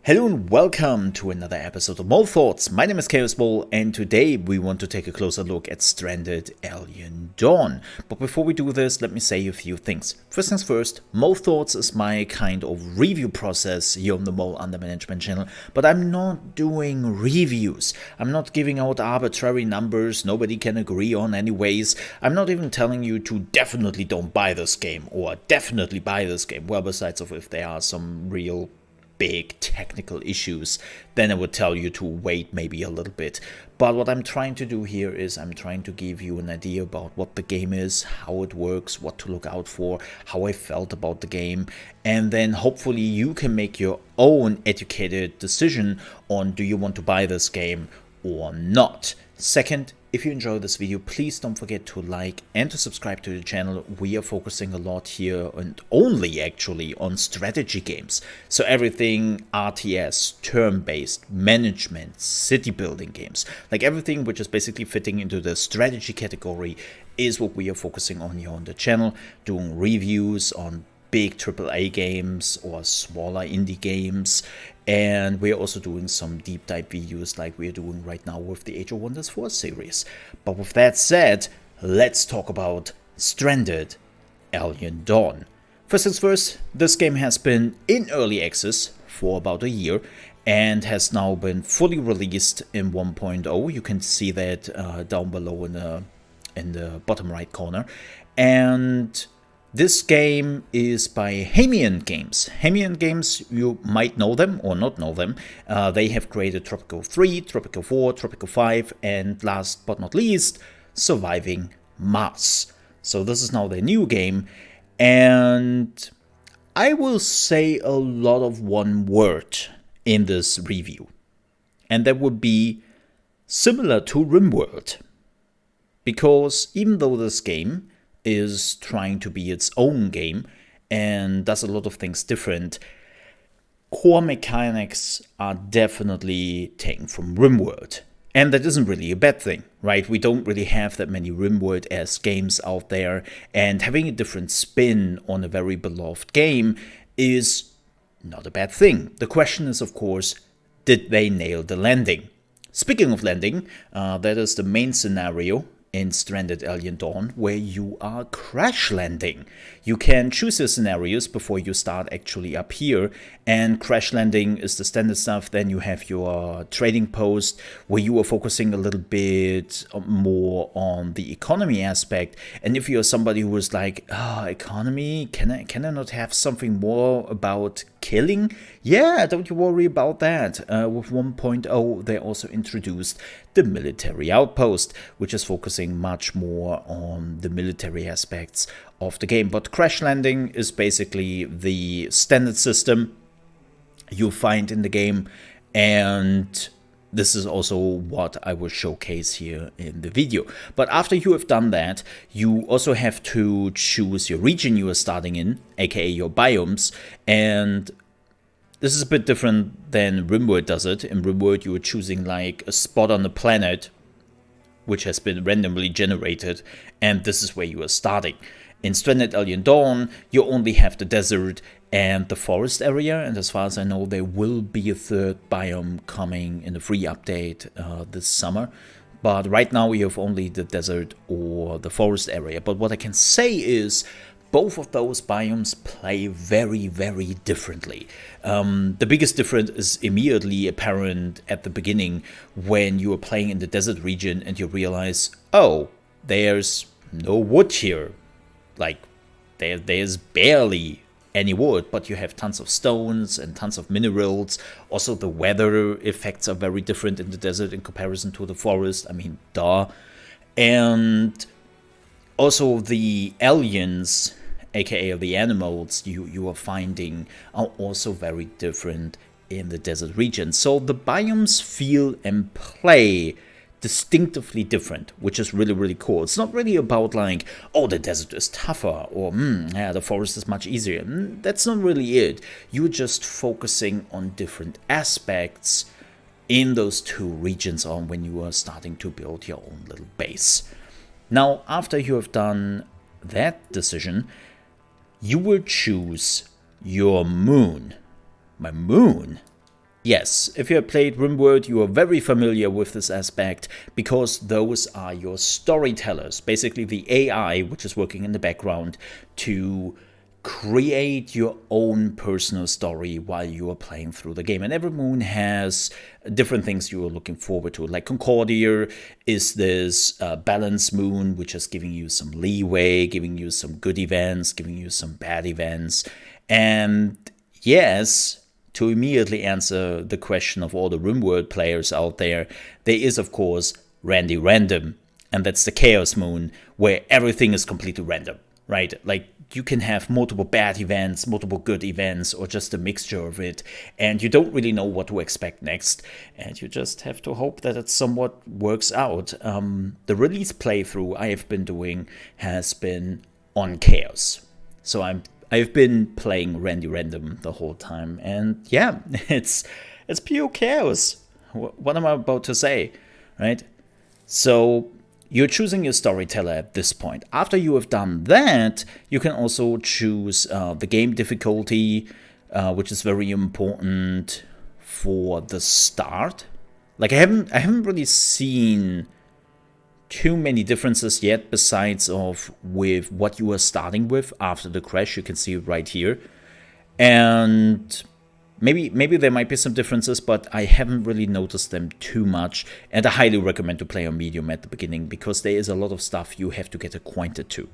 Hello and welcome to another episode of Mole Thoughts. My name is ChaosMole and today we want to take a closer look at Stranded Alien Dawn. But before we do this, let me say a few things. First things first, Mole Thoughts is my kind of review process here on the Mole Under Management channel, but I'm not doing reviews. I'm not giving out arbitrary numbers nobody can agree on anyways. I'm not even telling you to definitely don't buy this game or definitely buy this game. Well, besides of if there are some real big technical issues, then I would tell you to wait maybe a little bit. But what I'm trying to do here is I'm trying to give you an idea about what the game is, how it works, what to look out for, how I felt about the game, and then hopefully you can make your own educated decision on do you want to buy this game or not. Second, if you enjoy this video, please don't forget to like and to subscribe to the channel. We are focusing a lot here and only actually on strategy games. So everything RTS, turn-based, management, city building games, like everything which is basically fitting into the strategy category is what we are focusing on here on the channel, doing reviews on big AAA games or smaller indie games, and we're also doing some deep dive videos like we're doing right now with the Age of Wonders 4 series. But with that said, let's talk about Stranded Alien Dawn. First things first, this game has been in early access for about a year and has now been fully released in 1.0. You can see that down below in the bottom right corner. And this game is by Hamian Games. Hamian Games, you might know them or not know them. They have created Tropico 3, Tropico 4, Tropico 5, and last but not least, Surviving Mars. So this is now their new game, and I will say a lot of one word in this review, and that would be similar to Rimworld. Because even though this game is trying to be its own game and does a lot of things different, core mechanics are definitely taken from Rimworld. And that isn't really a bad thing, right? We don't really have that many Rimworld-esque games out there, and having a different spin on a very beloved game is not a bad thing. The question is, of course, did they nail the landing? Speaking of landing, that is the main scenario in Stranded Alien Dawn, where you are crash landing. You can choose your scenarios before you start actually up here, and crash landing is the standard stuff. Then you have your trading post, where you are focusing a little bit more on the economy aspect. And if you're somebody who is like, economy, can I not have something more about killing? Yeah, don't you worry about that. With 1.0, they also introduced the military outpost, which is focusing much more on the military aspects of the game. But crash landing is basically the standard system you find in the game, and this is also what I will showcase here in the video. But after you have done that, you also have to choose your region you are starting in, aka your biomes, and this is a bit different than Rimworld does it. In Rimworld, you are choosing like a spot on the planet which has been randomly generated, and this is where you are starting. In Stranded Alien Dawn, you only have the desert and the forest area, and as far as I know, there will be a third biome coming in a free update this summer. But right now, you have only the desert or the forest area. But what I can say is, both of those biomes play very, very differently. The biggest difference is immediately apparent at the beginning when you are playing in the desert region and you realize, oh, there's no wood here. Like, there's barely any wood, but you have tons of stones and tons of minerals. Also, the weather effects are very different in the desert in comparison to the forest. I mean, duh. And also the aliens, aka the animals you are finding, are also very different in the desert region. So the biomes feel and play distinctively different, which is really, really cool. It's not really about like, oh, the desert is tougher, or yeah, the forest is much easier. That's not really it. You're just focusing on different aspects in those two regions on when you are starting to build your own little base. Now, after you have done that decision, you will choose your moon. My moon Yes, if you have played Rimworld, you are very familiar with this aspect because those are your storytellers, basically the AI which is working in the background to create your own personal story while you are playing through the game. And every moon has different things you are looking forward to. Like Concordia is this balance moon, which is giving you some leeway, giving you some good events, giving you some bad events. And yes, to immediately answer the question of all the Rimworld players out there, there is, of course, Randy Random. And that's the Chaos Moon, where everything is completely random, right? Like, you can have multiple bad events, multiple good events, or just a mixture of it, and you don't really know what to expect next, and you just have to hope that it somewhat works out. The release playthrough I have been doing has been on Chaos. So I've been playing Randy Random the whole time, and yeah, it's pure chaos. What am I about to say, right? So you're choosing your storyteller at this point. After you have done that, you can also choose the game difficulty, which is very important for the start. Like I haven't really seen too many differences yet, besides of with what you are starting with after the crash. You can see it right here, and maybe there might be some differences, but I haven't really noticed them too much. And I highly recommend to play on medium at the beginning because there is a lot of stuff you have to get acquainted to.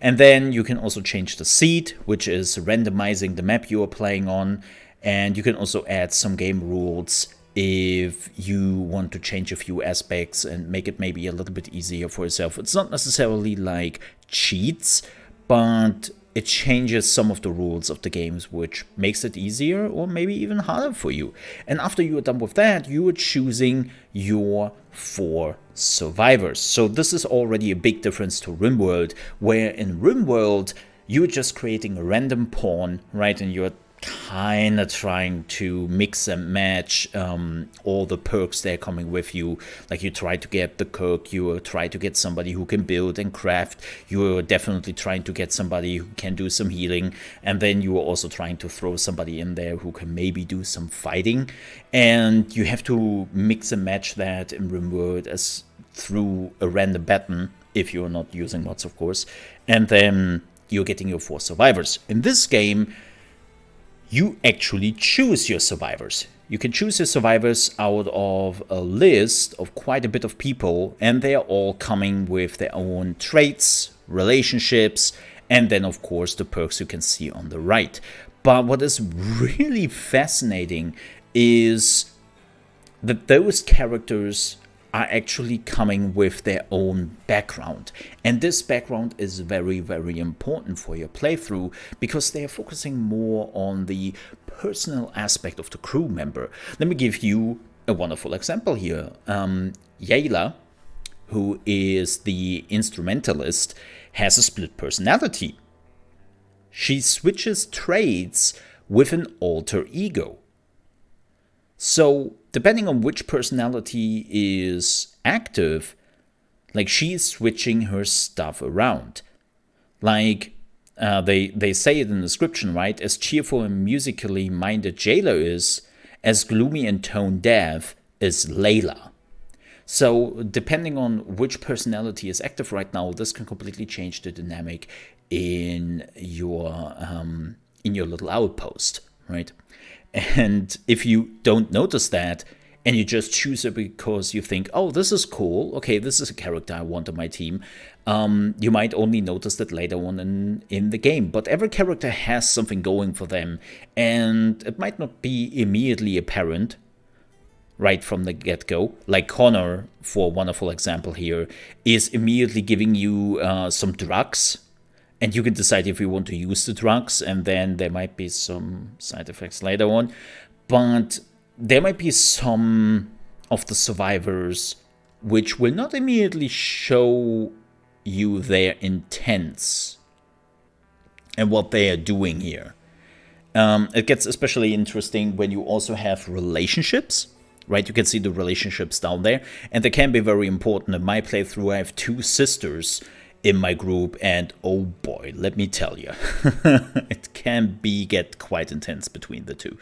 And then you can also change the seed, which is randomizing the map you are playing on, and you can also add some game rules if you want to change a few aspects and make it maybe a little bit easier for yourself. It's not necessarily like cheats, but it changes some of the rules of the games, which makes it easier or maybe even harder for you. And after you are done with that, you are choosing your 4 survivors. So this is already a big difference to Rimworld, where in Rimworld, you're just creating a random pawn, right? And you're kind of trying to mix and match all the perks that are coming with you. Like you try to get the cook, you try to get somebody who can build and craft, you're definitely trying to get somebody who can do some healing, and then you are also trying to throw somebody in there who can maybe do some fighting. And you have to mix and match that in Rimworld as through a random button, if you're not using mods, of course, and then you're getting your 4 survivors. In this game, you actually choose your survivors. You can choose your survivors out of a list of quite a bit of people, and they are all coming with their own traits, relationships, and then of course the perks you can see on the right. But what is really fascinating is that those characters are actually coming with their own background. And this background is very, very important for your playthrough because they are focusing more on the personal aspect of the crew member. Let me give you a wonderful example here. Yayla, who is the instrumentalist, has a split personality. She switches traits with an alter ego. So depending on which personality is active, like she's switching her stuff around. Like they say it in the description, right? As cheerful and musically minded Jayla is, as gloomy and tone deaf is Layla. So depending on which personality is active right now, this can completely change the dynamic in your little outpost, right? And if you don't notice that, and you just choose it because you think, oh, this is cool, okay, this is a character I want on my team, you might only notice that later on in the game. But every character has something going for them, and it might not be immediately apparent right from the get-go. Like Connor, for a wonderful example here, is immediately giving you some drugs, and you can decide if you want to use the drugs, and then there might be some side effects later on. But there might be some of the survivors which will not immediately show you their intents and what they are doing here. It gets especially interesting when you also have relationships, right? You can see the relationships down there, and they can be very important. In my playthrough, I have 2 sisters, in my group, and oh boy, let me tell you, it can get quite intense between the two.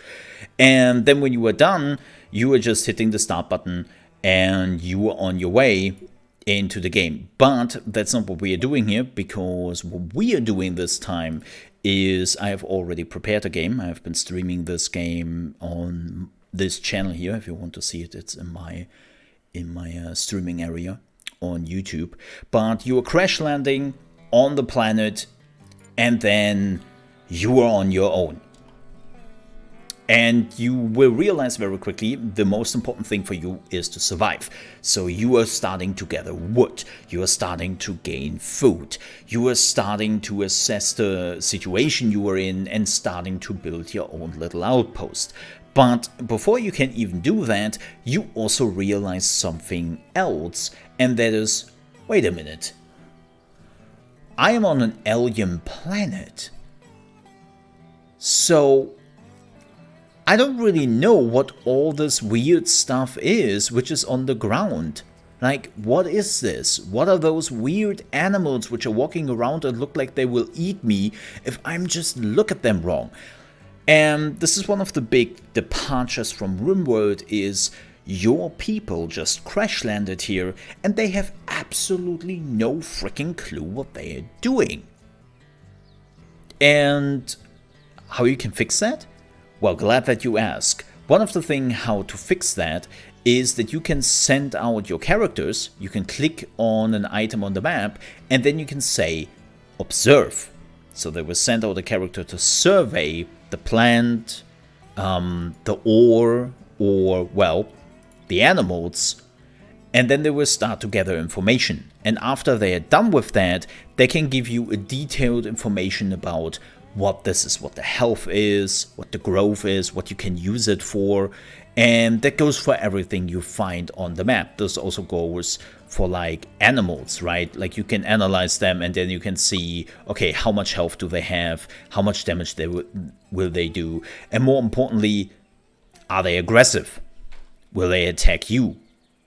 And then when you were done, you were just hitting the start button and you were on your way into the game. But that's not what we are doing here, because what we are doing this time is I have already prepared a game. I have been streaming this game on this channel here. If you want to see it, it's in my streaming area on YouTube. But you are crash landing on the planet and then you are on your own. And you will realize very quickly the most important thing for you is to survive. So you are starting to gather wood, you are starting to gain food, you are starting to assess the situation you are in and starting to build your own little outpost. But before you can even do that, you also realize something else, and that is, wait a minute, I am on an alien planet. So I don't really know what all this weird stuff is which is on the ground. Like, what is this? What are those weird animals which are walking around and look like they will eat me if I'm just look at them wrong? And this is one of the big departures from Rimworld, is your people just crash landed here and they have absolutely no freaking clue what they are doing. And how you can fix that? Well, glad that you ask. One of the things how to fix that is that you can send out your characters, you can click on an item on the map, and then you can say, observe. So they will send out a character to survey the plant, the ore, or, well, the animals, and then they will start to gather information. And after they are done with that, they can give you a detailed information about what this is, what the health is, what the growth is, what you can use it for. And that goes for everything you find on the map. This also goes for like animals, right? Like you can analyze them and then you can see, okay, how much health do they have? How much damage will they do? And more importantly, are they aggressive? Will they attack you?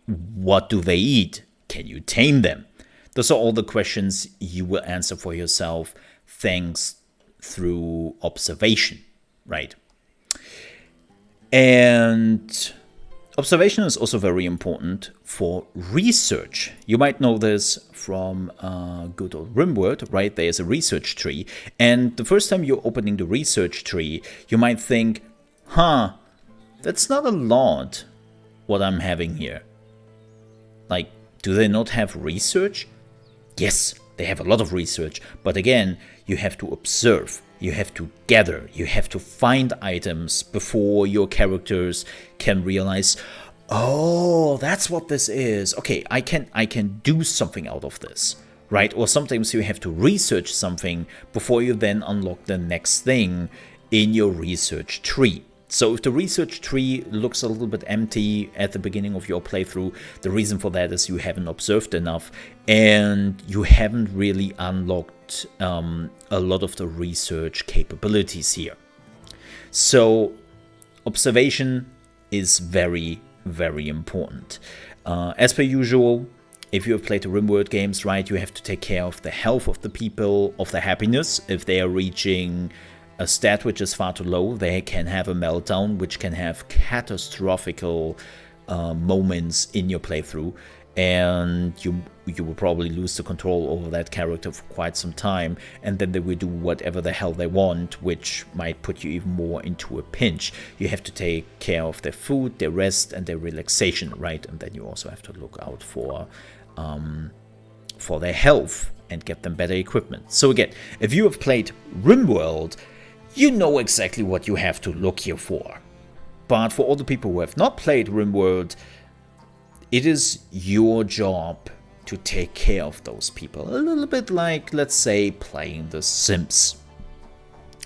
What do they eat? Can you tame them? Those are all the questions you will answer for yourself thanks through observation, right? And observation is also very important for research. You might know this from good old Rimworld, right? There's a research tree, and the first time you're opening the research tree, you might think, that's not a lot what I'm having here. Like, do they not have research? Yes, they have a lot of research, but again, you have to observe, you have to gather, you have to find items before your characters can realize, oh, that's what this is. Okay, I can do something out of this, right? Or sometimes you have to research something before you then unlock the next thing in your research tree. So if the research tree looks a little bit empty at the beginning of your playthrough, the reason for that is you haven't observed enough and you haven't really unlocked a lot of the research capabilities here. So observation is very, very important. As per usual, if you have played the Rimworld games, right, you have to take care of the health of the people, of their happiness. If they are reaching a stat which is far too low, they can have a meltdown, which can have catastrophical moments in your playthrough, and you will probably lose the control over that character for quite some time, and then they will do whatever the hell they want, which might put you even more into a pinch. You have to take care of their food, their rest, and their relaxation, right? And then you also have to look out for their health and get them better equipment. So again, if you have played Rimworld, you know exactly what you have to look here for. But for all the people who have not played Rimworld, it is your job to take care of those people. A little bit like, let's say, playing The Sims.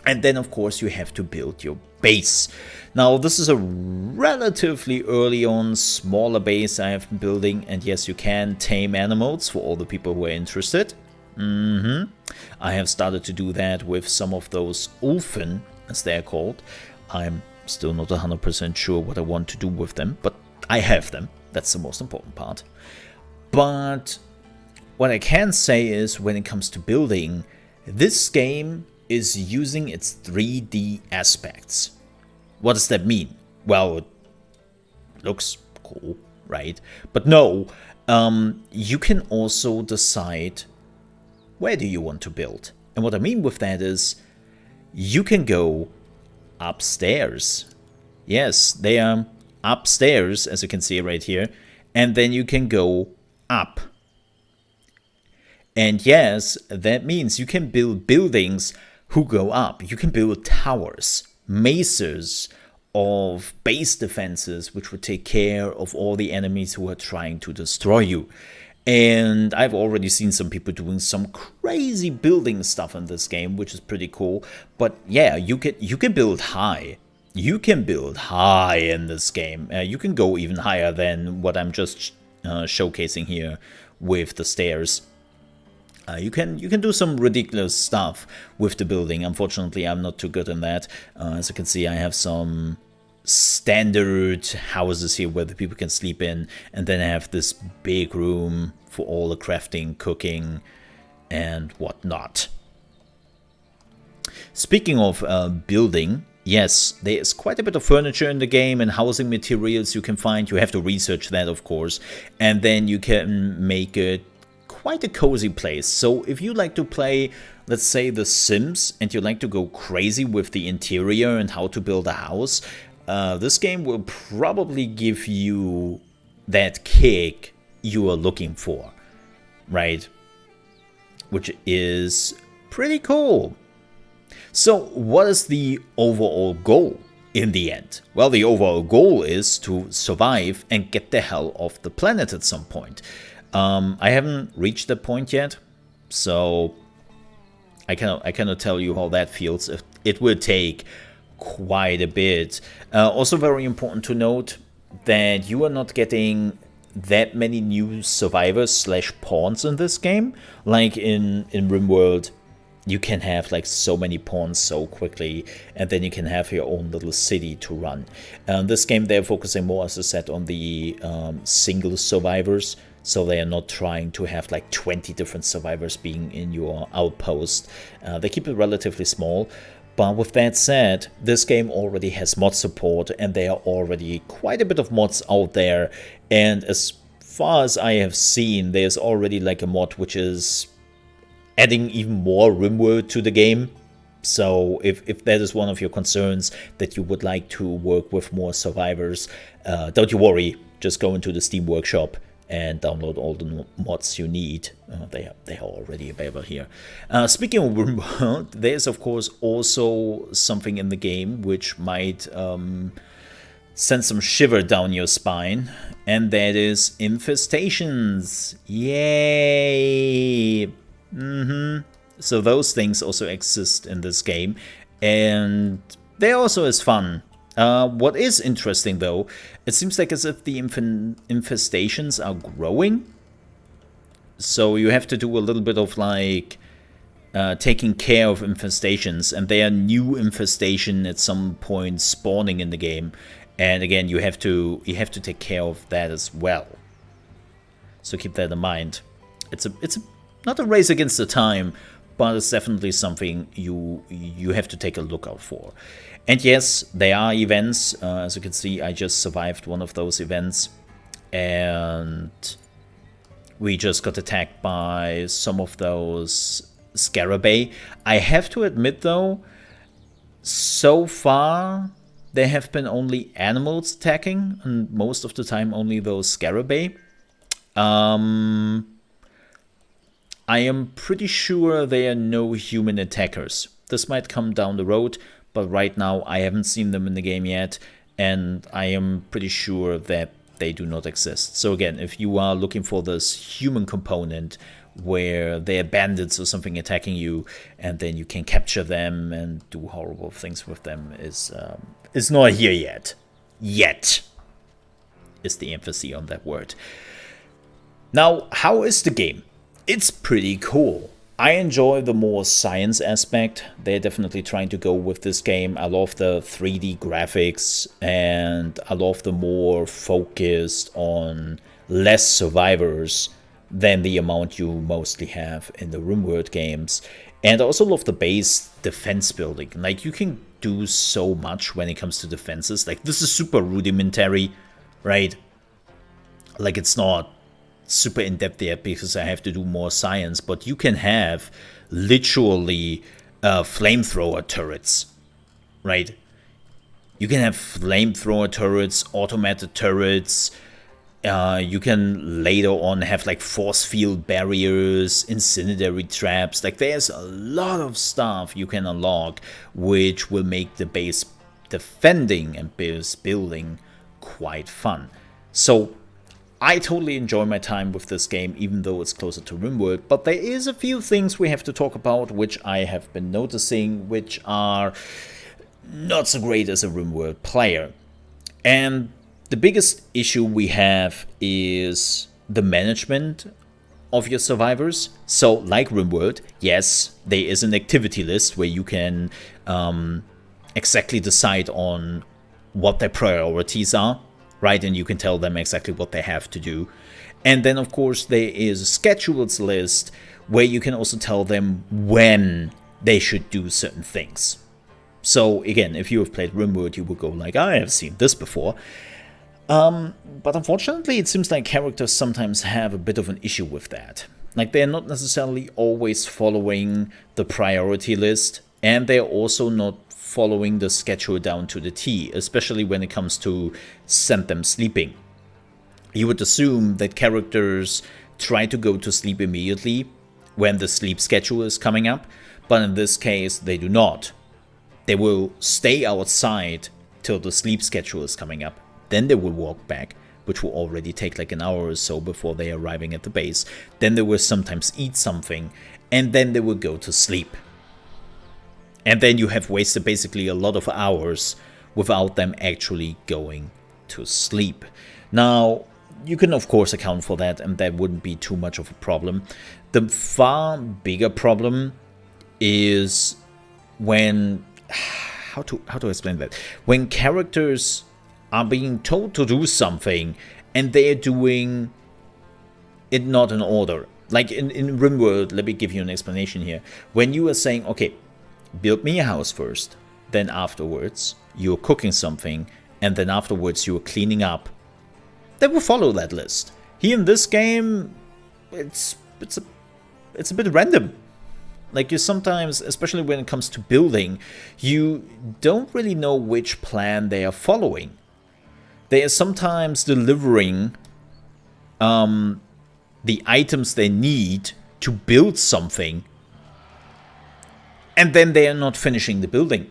And then, of course, you have to build your base. Now, this is a relatively early on smaller base I have been building. And yes, you can tame animals for all the people who are interested. I have started to do that with some of those Ulfen, as they're called. I'm still not 100% sure what I want to do with them, but I have them. That's the most important part. But what I can say is, when it comes to building, this game is using its 3D aspects. What does that mean? Well, it looks cool, right? But no, you can also decide where do you want to build. And what I mean with that is, you can go upstairs. Yes, they are upstairs, as you can see right here, and then you can go up. And yes, that means you can build buildings who go up. You can build towers, mazes of base defenses, which would take care of all the enemies who are trying to destroy you. And I've already seen some people doing some crazy building stuff in this game, which is pretty cool. But yeah, you can build high. You can build high in this game. You can go even higher than what I'm just showcasing here with the stairs. You can do some ridiculous stuff with the building. Unfortunately, I'm not too good in that. As you can see, I have some standard houses here where the people can sleep in, and then I have this big room for all the crafting, cooking, and whatnot. Speaking of building, yes, there's quite a bit of furniture in the game and housing materials you can find. You have to research that, of course, and then you can make it quite a cozy place. So if you like to play, let's say, The Sims, and you like to go crazy with the interior and how to build a house, this game will probably give you that kick you are looking for, right? Which is pretty cool. So what is the overall goal in the end? Well, the overall goal is to survive and get the hell off the planet at some point. I haven't reached that point yet, so I cannot tell you how that feels. It will take quite a bit. Also very important to note that you are not getting that many new survivors slash pawns in this game. Like in Rimworld, you can have like so many pawns so quickly, and then you can have your own little city to run. This game, they're focusing more, as I said, on the single survivors. So they are not trying to have like 20 different survivors being in your outpost. They keep it relatively small. But with that said, this game already has mod support, and there are already quite a bit of mods out there. And as far as I have seen, there's already like a mod which is adding even more Rimworld to the game. So if that is one of your concerns, that you would like to work with more survivors, don't you worry, just go into the Steam Workshop and download all the mods you need. They are already available here. Speaking of Rimworld, there's of course also something in the game which might send some shiver down your spine, and that is infestations. Yay! So those things also exist in this game, and they also is fun. What is interesting though, it seems like as if the infestations are growing. So you have to do a little bit of like taking care of infestations, and there are new infestation at some point spawning in the game. And again, you have to take care of that as well. So keep that in mind. It's not a race against the time, but it's definitely something you have to take a look out for. And yes, there are events. As you can see, I just survived one of those events, and we just got attacked by some of those scarabei. I have to admit though, so far there have been only animals attacking, and most of the time only those scarabei. I am pretty sure there are no human attackers. This might come down the road, but right now I haven't seen them in the game yet, and I am pretty sure that they do not exist. So again, if you are looking for this human component where they are bandits or something attacking you, and then you can capture them and do horrible things with them, is not here yet. Yet is the emphasis on that word. Now, how is the game? It's pretty cool. I enjoy the more science aspect. They're definitely trying to go with this game. I love the 3D graphics, and I love the more focused on less survivors than the amount you mostly have in the Rimworld games. And I also love the base defense building. Like, you can do so much when it comes to defenses. Like, this is super rudimentary, right? Like, it's not super in-depth yet because I have to do more science, but you can have literally flamethrower turrets, right? You can have flamethrower turrets, automated turrets. You can later on have like force field barriers, incendiary traps. Like, there's a lot of stuff you can unlock, which will make the base defending and base building quite fun. So I totally enjoy my time with this game, even though it's closer to Rimworld. But there is a few things we have to talk about, which I have been noticing, which are not so great as a Rimworld player. And the biggest issue we have is the management of your survivors. So, like Rimworld, yes, there is an activity list where you can exactly decide on what their priorities are, right? And you can tell them exactly what they have to do. And then, of course, there is a schedules list where you can also tell them when they should do certain things. So, again, if you have played Rimworld, you will go like, I have seen this before. But unfortunately, it seems like characters sometimes have a bit of an issue with that. Like, they're not necessarily always following the priority list, and they're also not following the schedule down to the T, especially when it comes to send them sleeping. You would assume that characters try to go to sleep immediately when the sleep schedule is coming up, but in this case, they do not. They will stay outside till the sleep schedule is coming up. Then they will walk back, which will already take like an hour or so before they are arriving at the base. Then they will sometimes eat something, and then they will go to sleep. And then you have wasted basically a lot of hours without them actually going to sleep. Now, you can of course account for that, and that wouldn't be too much of a problem. The far bigger problem is when... How to explain that? When characters are being told to do something and they're doing it not in order. Like in Rimworld, let me give you an explanation here. When you are saying, okay, build me a house first, then afterwards you're cooking something, and then afterwards you're cleaning up, they will follow that list. Here in this game, it's a bit random. Like, you sometimes, especially when it comes to building, you don't really know which plan they are following. They are sometimes delivering the items they need to build something, and then they are not finishing the building.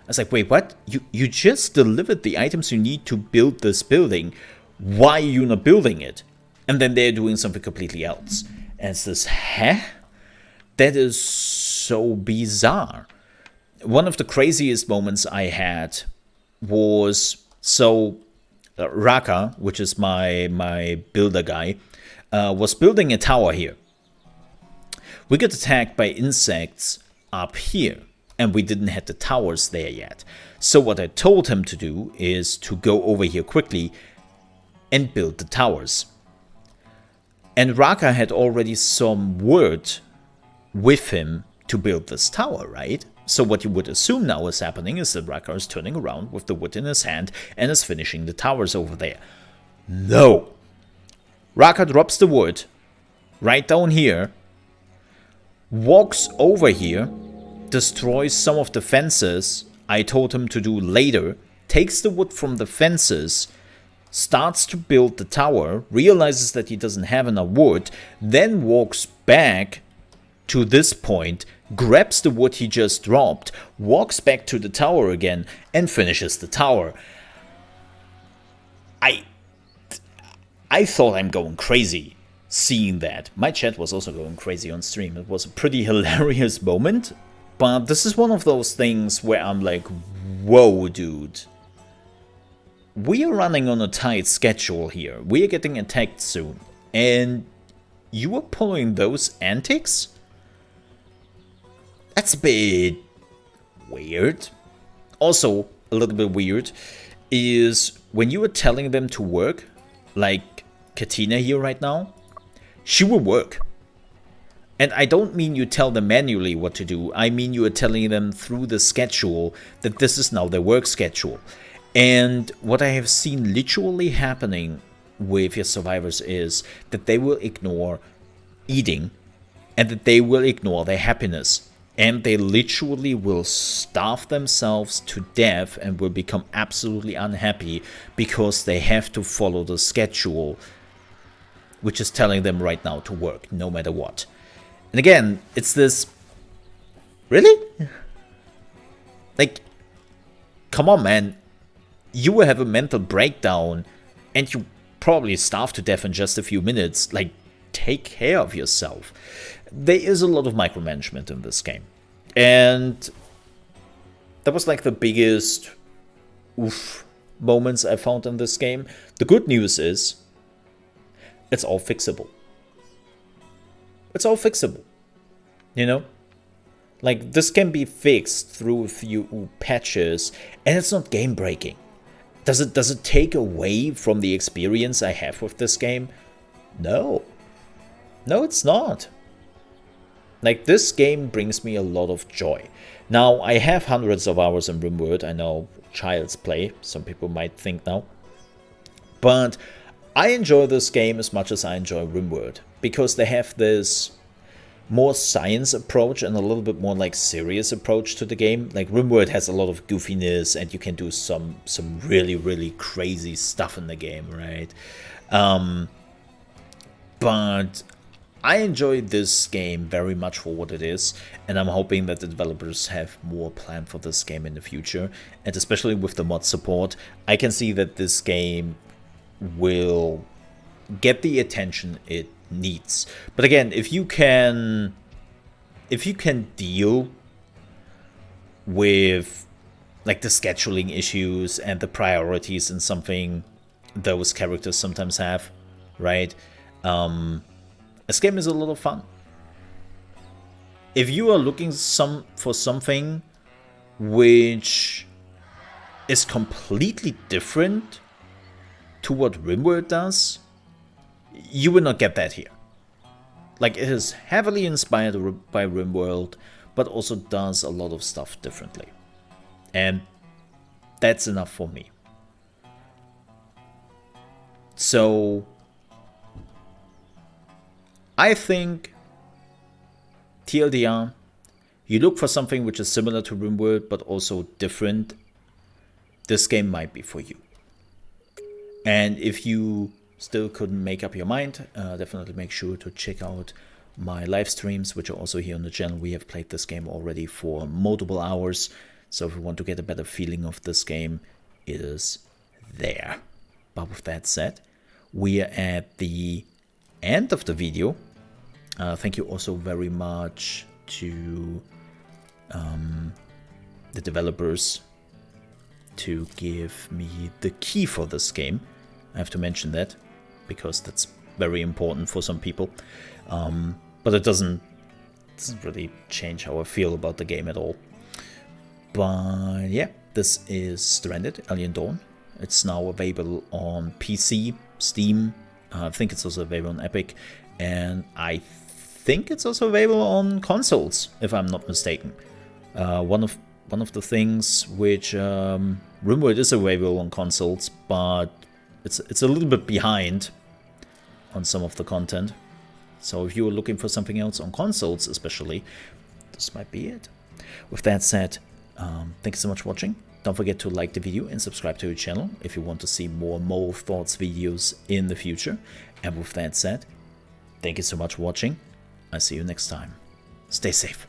I was like, wait, what? You just delivered the items you need to build this building. Why are you not building it? And then they're doing something completely else. And it's this, huh? That is so bizarre. One of the craziest moments I had was, so Raka, which is my builder guy, was building a tower here. We got attacked by insects up here, and we didn't have the towers there yet. So what I told him to do is to go over here quickly and build the towers. And Raka had already some wood with him to build this tower, right? So what you would assume now is happening is that Raka is turning around with the wood in his hand and is finishing the towers over there. No! Raka drops the wood right down here, walks over here, destroys some of the fences I told him to do later, takes the wood from the fences, starts to build the tower, realizes that he doesn't have enough wood, then walks back to this point, grabs the wood he just dropped, walks back to the tower again, and finishes the tower. I thought I'm going crazy seeing that. My chat was also going crazy on stream. It was a pretty hilarious moment, but this is one of those things where I'm like, whoa, dude. We are running on a tight schedule here. We are getting attacked soon, and you are pulling those antics? That's a bit weird. Also, a little bit weird is when you were telling them to work, like Katina here right now, she will work. And I don't mean you tell them manually what to do. I mean you are telling them through the schedule that this is now their work schedule. And what I have seen literally happening with your survivors is that they will ignore eating and that they will ignore their happiness. And they literally will starve themselves to death and will become absolutely unhappy because they have to follow the schedule, which is telling them right now to work, no matter what. And again, it's this... Really? Like, come on, man. You will have a mental breakdown and you probably starve to death in just a few minutes. Like, take care of yourself. There is a lot of micromanagement in this game. And that was like the biggest oof moments I found in this game. The good news is it's all fixable. It's all fixable. You know? Like, this can be fixed through a few patches and it's not game breaking. Does it take away from the experience I have with this game? No. No, it's not. Like, this game brings me a lot of joy. Now, I have hundreds of hours in Rimworld. I know, child's play, some people might think now. But I enjoy this game as much as I enjoy Rimworld, because they have this more science approach and a little bit more like serious approach to the game. Like, Rimworld has a lot of goofiness and you can do some really, really crazy stuff in the game, right? But I enjoy this game very much for what it is, and I'm hoping that the developers have more planned for this game in the future. And especially with the mod support, I can see that this game will get the attention it needs. But again, if you can deal with like the scheduling issues and the priorities and something those characters sometimes have, right? This game is a lot of fun. If you are looking for something which is completely different to what Rimworld does, you will not get that here. Like, it is heavily inspired by Rimworld, but also does a lot of stuff differently. And that's enough for me. So I think, TLDR, you look for something which is similar to Rimworld but also different, this game might be for you. And if you still couldn't make up your mind, definitely make sure to check out my live streams, which are also here on the channel. We have played this game already for multiple hours, so if you want to get a better feeling of this game, it is there. But with that said, we are at the end of the video. Thank you also very much to the developers to give me the key for this game. I have to mention that because that's very important for some people. But it doesn't really change how I feel about the game at all. But yeah, this is Stranded: Alien Dawn. It's now available on PC, Steam. I think it's also available on Epic, and I think it's also available on consoles, if I'm not mistaken. One of the things which Rimworld is available on consoles, but it's a little bit behind on some of the content. So if you're looking for something else on consoles especially, this might be it. With that said, thank you so much for watching. Don't forget to like the video and subscribe to the channel if you want to see more Mole Thoughts videos in the future. And with that said, thank you so much for watching. I'll see you next time. Stay safe.